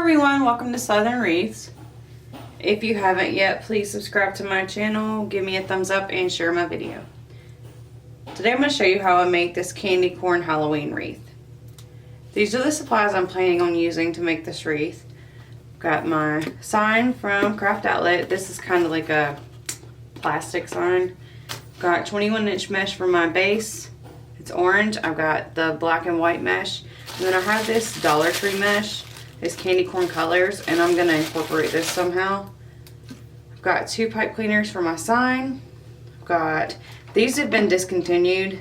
everyone, welcome to Southern Wreaths. If you haven't yet, please subscribe to my channel, give me a thumbs up, and share my video. Today I'm going to show you how I make this candy corn Halloween wreath. These are the supplies I'm planning on using to make this wreath. Got my sign from Craft Outlet. This is kind of like a plastic sign. Got 21-inch mesh for my base. It's orange. I've got the black and white mesh. And then I have this Dollar Tree mesh. It's candy corn colors, and I'm going to incorporate this somehow. I've got 2 pipe cleaners for my sign. These have been discontinued,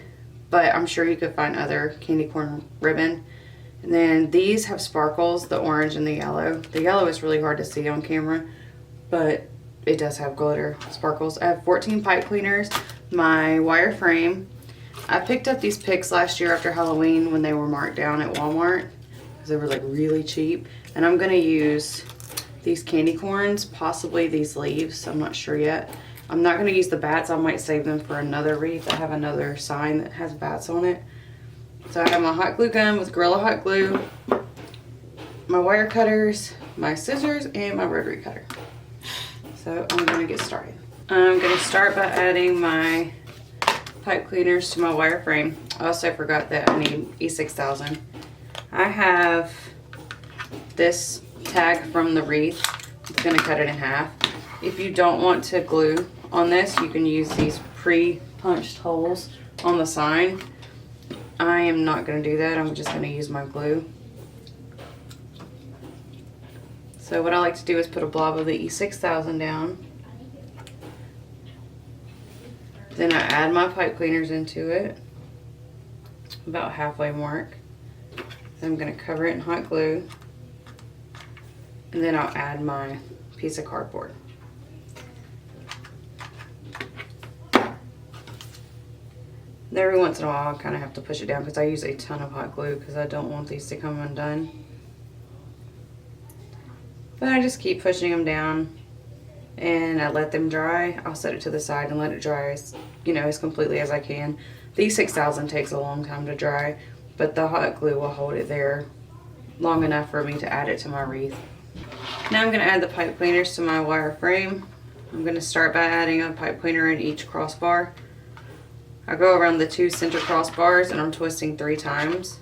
but I'm sure you could find other candy corn ribbon. And then these have sparkles, the orange and the yellow. The yellow is really hard to see on camera, but it does have glitter sparkles. I have 14 pipe cleaners, my wire frame. I picked up these picks last year after Halloween when they were marked down at Walmart. They were like really cheap, and I'm gonna use these candy corns, possibly these leaves. I'm not sure yet. I'm not gonna use the bats. I might save them for another wreath. I have another sign that has bats on it. So I have my hot glue gun with Gorilla Hot Glue, my wire cutters, my scissors, and my rotary cutter. So I'm gonna get started. I'm gonna start by adding my pipe cleaners to my wire frame. I also forgot that I need E6000. I have this tag from the wreath. I'm going to cut it in half. If you don't want to glue on this, you can use these pre-punched holes on the sign. I am not going to do that. I'm just going to use my glue. So what I like to do is put a blob of the E6000 down. Then I add my pipe cleaners into it, about halfway mark. I'm going to cover it in hot glue, and then I'll add my piece of cardboard. And every once in a while I kind of have to push it down because I use a ton of hot glue because I don't want these to come undone. But I just keep pushing them down and I let them dry. I'll set it to the side and let it dry as completely as I can. The E6000 takes a long time to dry, but the hot glue will hold it there long enough for me to add it to my wreath. Now I'm going to add the pipe cleaners to my wire frame. I'm going to start by adding a pipe cleaner in each crossbar. I go around the 2 center crossbars and I'm twisting 3 times.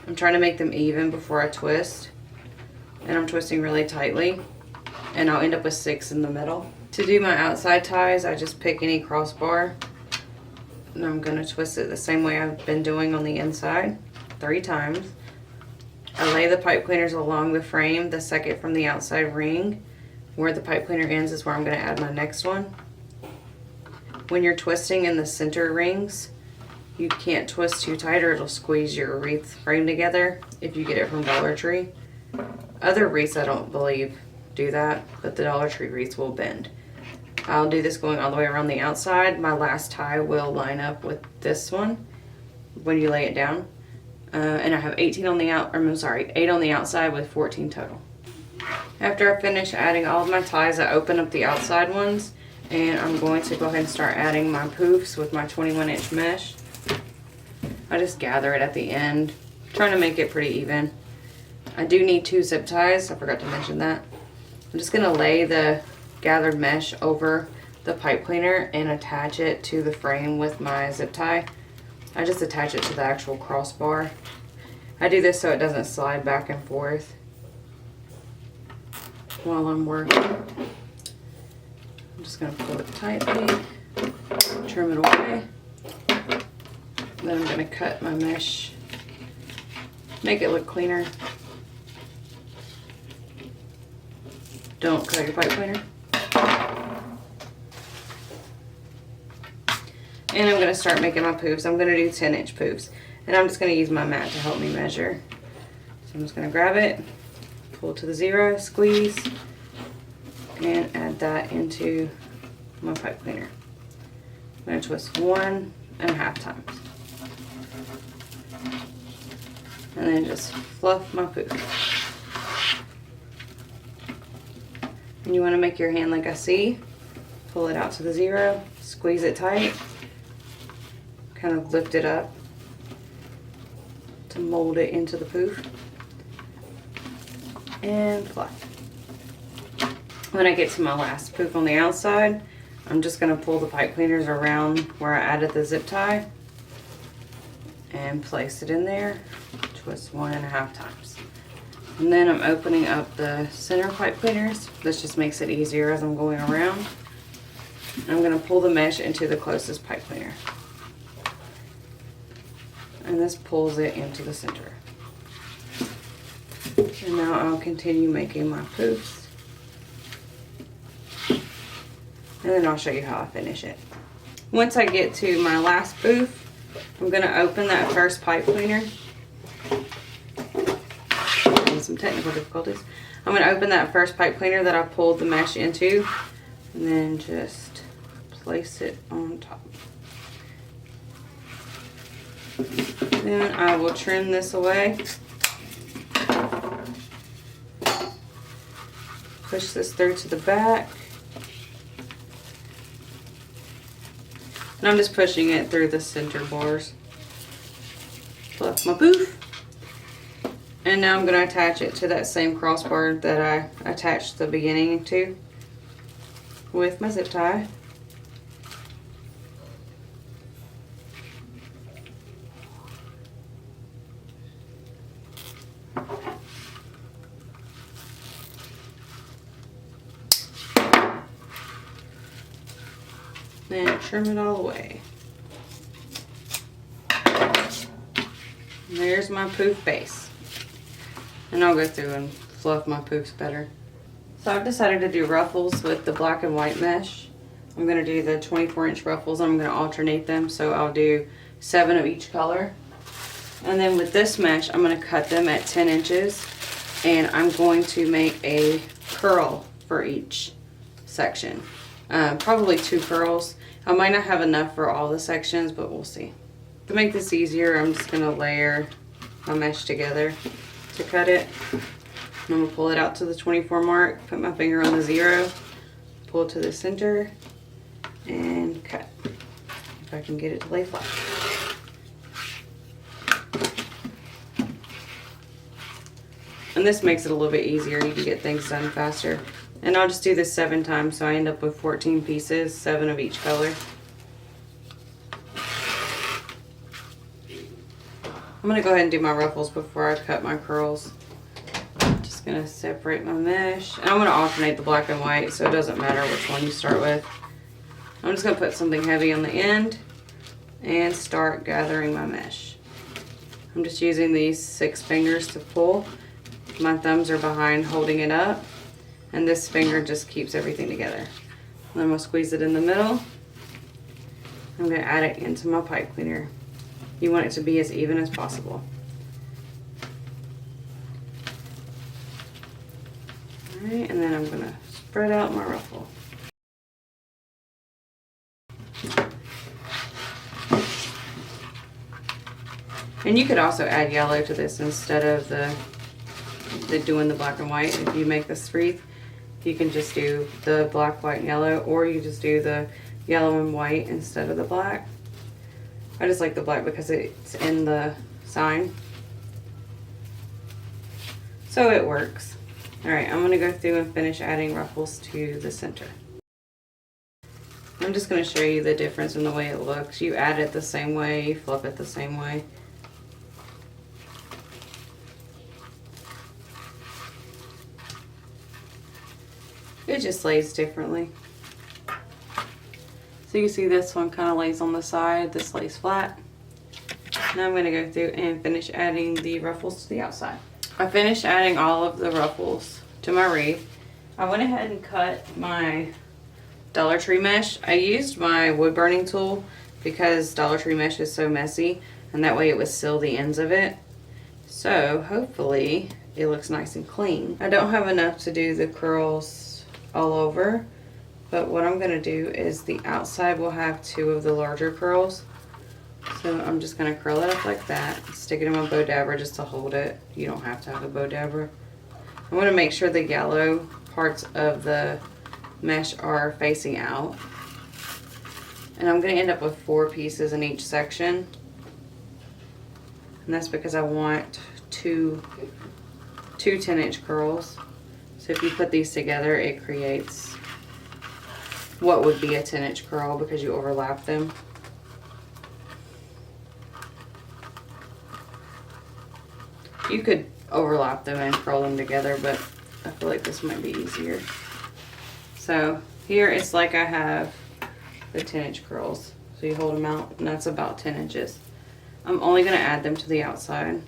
I'm trying to make them even before I twist, and I'm twisting really tightly, and I'll end up with 6 in the middle. To do my outside ties, I just pick any crossbar, and I'm going to twist it the same way I've been doing on the inside, 3 times. I lay the pipe cleaners along the frame, the second from the outside ring. Where the pipe cleaner ends is where I'm going to add my next one. When you're twisting in the center rings, you can't twist too tight or it'll squeeze your wreath frame together if you get it from Dollar Tree. Other wreaths, I don't believe, do that, but the Dollar Tree wreaths will bend. I'll do this going all the way around the outside. My last tie will line up with this one when you lay it down. And I have 8 on the outside with 14 total. After I finish adding all of my ties, I open up the outside ones, and I'm going to go ahead and start adding my poofs with my 21-inch mesh. I just gather it at the end, trying to make it pretty even. I do need 2 zip ties. I forgot to mention that. I'm just going to lay the gathered mesh over the pipe cleaner and attach it to the frame with my zip tie. I just attach it to the actual crossbar. I do this so it doesn't slide back and forth while I'm working. I'm just going to pull it tightly, trim it away. Then I'm going to cut my mesh, make it look cleaner. Don't cut your pipe cleaner. And I'm going to start making my poofs. I'm going to do 10-inch poofs. And I'm just going to use my mat to help me measure. So I'm just going to grab it, pull to the 0, squeeze, and add that into my pipe cleaner. I'm going to twist 1.5 times. And then just fluff my poof. And you want to make your hand like a C. Pull it out to the 0, squeeze it tight, kind of lift it up to mold it into the poof. and fluff. When I get to my last poof on the outside, I'm just going to pull the pipe cleaners around where I added the zip tie and place it in there, twist 1.5 times. And then I'm opening up the center pipe cleaners. This just makes it easier as I'm going around. I'm going to pull the mesh into the closest pipe cleaner. And this pulls it into the center. And now I'll continue making my poofs. And then I'll show you how I finish it. Once I get to my last poof, I'm going to open that first pipe cleaner. Some technical difficulties. I'm going to open that first pipe cleaner that I pulled the mesh into and then just place it on top. Then I will trim this away. Push this through to the back. And I'm just pushing it through the center bars. Fluff my poof. And now I'm going to attach it to that same crossbar that I attached the beginning to with my zip tie. And trim it all away. And there's my poof base. And I'll go through and fluff my poofs better. So I've decided to do ruffles with the black and white mesh. I'm going to do the 24-inch ruffles. I'm going to alternate them. So I'll do 7 of each color. And then with this mesh, I'm going to cut them at 10 inches. And I'm going to make a curl for each section. Probably 2 curls. I might not have enough for all the sections, but we'll see. To make this easier, I'm just going to layer my mesh together to cut it. And I'm going to pull it out to the 24 mark, put my finger on the 0, pull it to the center, and cut. If I can get it to lay flat. And this makes it a little bit easier. You can get things done faster. And I'll just do this 7 times, so I end up with 14 pieces, 7 of each color. I'm going to go ahead and do my ruffles before I cut my curls. I'm just going to separate my mesh. And I'm going to alternate the black and white, so it doesn't matter which one you start with. I'm just going to put something heavy on the end and start gathering my mesh. I'm just using these 6 fingers to pull. My thumbs are behind holding it up. And this finger just keeps everything together. And I'm going to squeeze it in the middle. I'm going to add it into my pipe cleaner. You want it to be as even as possible. Alright, and then I'm going to spread out my ruffle. And you could also add yellow to this instead of the doing the black and white. If you make this wreath, you can just do the black, white, and yellow, or you just do the yellow and white instead of the black. I just like the black because it's in the sign. So it works. Alright, I'm going to go through and finish adding ruffles to the center. I'm just going to show you the difference in the way it looks. You add it the same way, you flip it the same way. It just lays differently. So you can see this one kind of lays on the side, this lays flat. Now I'm going to go through and finish adding the ruffles to the outside. I finished adding all of the ruffles to my wreath. I went ahead and cut my Dollar Tree mesh. I used my wood burning tool because Dollar Tree mesh is so messy, and that way it would seal the ends of it. So hopefully it looks nice and clean. I don't have enough to do the curls all over. But what I'm going to do is the outside will have 2 of the larger curls. So I'm just going to curl it up like that. Stick it in my bow dabber just to hold it. You don't have to have a bow dabber. I want to make sure the yellow parts of the mesh are facing out. And I'm going to end up with 4 pieces in each section. And that's because I want two 2 10-inch curls. So if you put these together, it creates what would be a 10-inch curl because you overlap them. You could overlap them and curl them together, but I feel like this might be easier. So here it's like I have the 10-inch curls. So you hold them out, and that's about 10 inches. I'm only going to add them to the outside.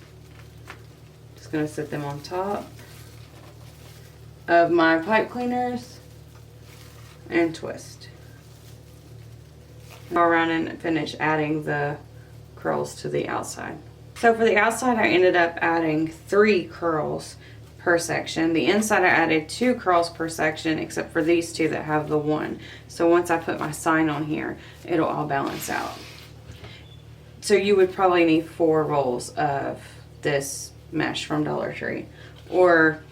Just going to set them on top of my pipe cleaners and twist. Go around and finish adding the curls to the outside. So for the outside, I ended up adding 3 curls per section. The inside, I added 2 curls per section, except for these 2 that have the 1. So once I put my sign on here, it'll all balance out. So you would probably need 4 rolls of this mesh from Dollar Tree, or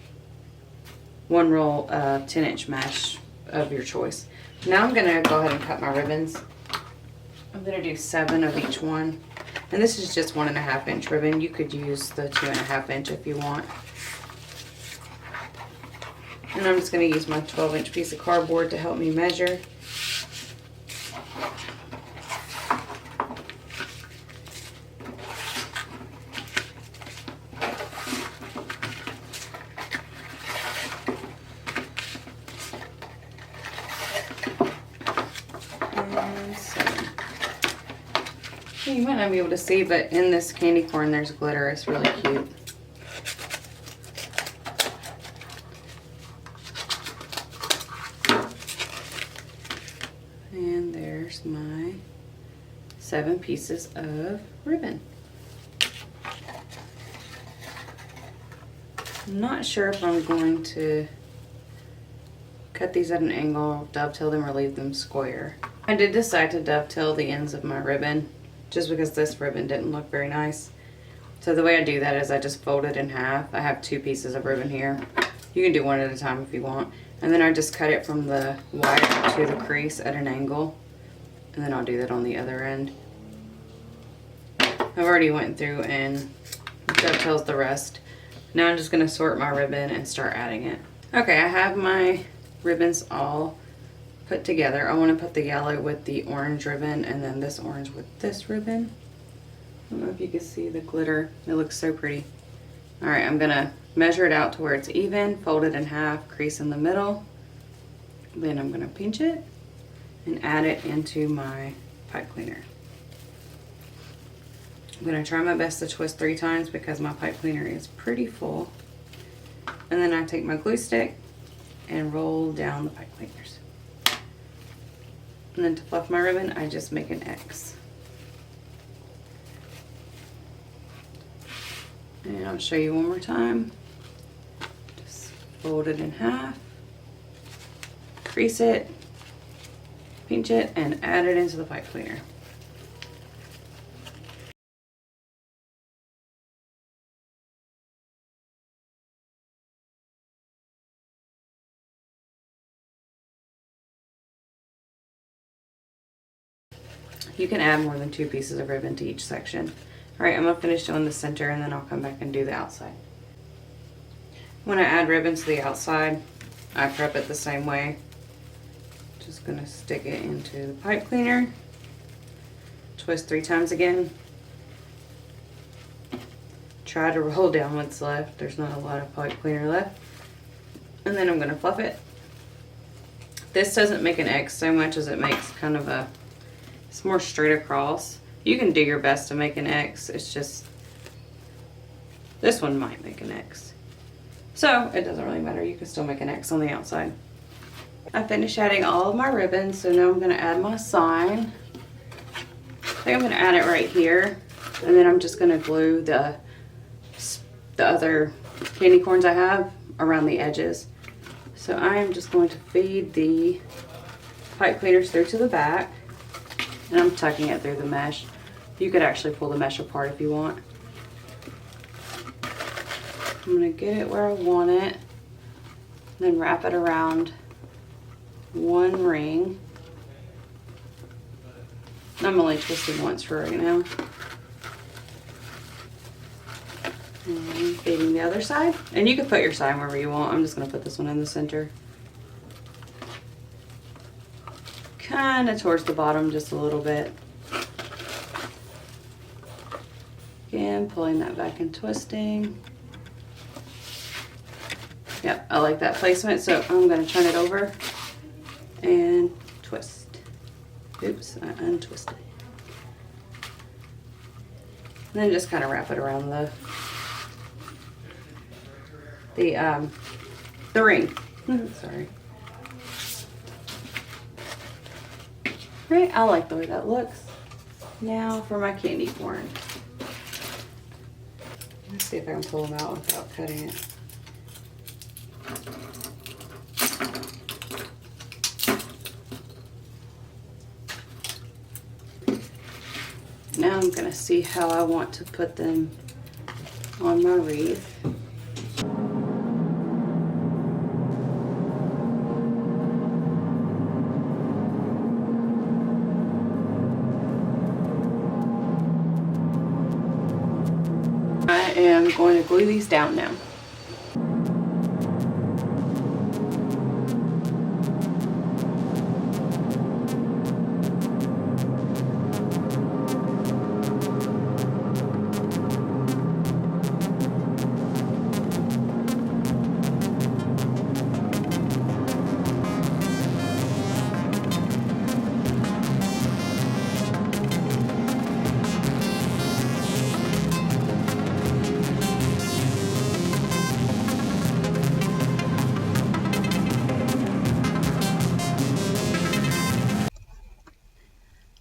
1 roll of 10-inch mesh of your choice. Now I'm gonna go ahead and cut my ribbons. I'm gonna do 7 of each one. And this is just 1.5 inch ribbon. You could use the 2.5 inch if you want. And I'm just going to use my 12-inch piece of cardboard to help me measure. And 7. You might not be able to see, but in this candy corn there's glitter. It's really cute. And there's my 7 pieces of ribbon. I'm not sure if I'm going to cut these at an angle, dovetail them, or leave them square. I did decide to dovetail the ends of my ribbon just because this ribbon didn't look very nice. So the way I do that is I just fold it in half. I have 2 pieces of ribbon here. You can do one at a time if you want. And then I just cut it from the wire to the crease at an angle. And then I'll do that on the other end. I've already went through and dovetails the rest. Now I'm just going to sort my ribbon and start adding it. Okay, I have my ribbons all put together. I want to put the yellow with the orange ribbon and then this orange with this ribbon. I don't know if you can see the glitter. It looks so pretty. Alright, I'm going to measure it out to where it's even, fold it in half, crease in the middle. Then I'm going to pinch it and add it into my pipe cleaner. I'm going to try my best to twist 3 times because my pipe cleaner is pretty full. And then I take my glue stick and roll down the pipe cleaners. And then to fluff my ribbon, I just make an X. And I'll show you one more time. Just fold it in half, crease it, pinch it, and add it into the pipe cleaner. You can add more than 2 pieces of ribbon to each section. Alright, I'm going to finish doing the center and then I'll come back and do the outside. When I add ribbon to the outside, I prep it the same way. Just going to stick it into the pipe cleaner, twist 3 times again. Try to roll down what's left. There's not a lot of pipe cleaner left. And then I'm going to fluff it. This doesn't make an X so much as it makes kind of a, it's more straight across. You can do your best to make an X. It's just, this one might make an X. So it doesn't really matter. You can still make an X on the outside. I finished adding all of my ribbons, so now I'm going to add my sign. I think I'm going to add it right here, and then I'm just going to glue the other candy corns I have around the edges. So I am just going to feed the pipe cleaners through to the back, and I'm tucking it through the mesh. You could actually pull the mesh apart if you want. I'm going to get it where I want it, then wrap it around 1 ring. I'm only twisting once for right now. And beading the other side. And you can put your sign wherever you want. I'm just going to put this one in the center. Kind of towards the bottom just a little bit. Again, pulling that back and twisting. Yep, I like that placement, so I'm going to turn it over and twist. Oops, I untwisted. And then just kind of wrap it around the ring. Sorry. Right, I like the way that looks. Now for my candy corn. Let's see if I can pull them out without cutting it. Now I'm going to see how I want to put them on my wreath. I am going to glue these down now.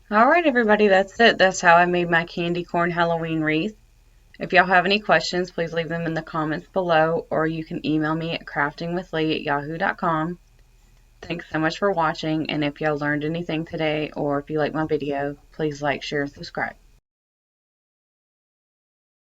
Alright everybody, that's it. That's how I made my candy corn Halloween wreath. If y'all have any questions, please leave them in the comments below, or you can email me at craftingwithlee@yahoo.com. Thanks so much for watching, and if y'all learned anything today, or if you like my video, please like, share, and subscribe.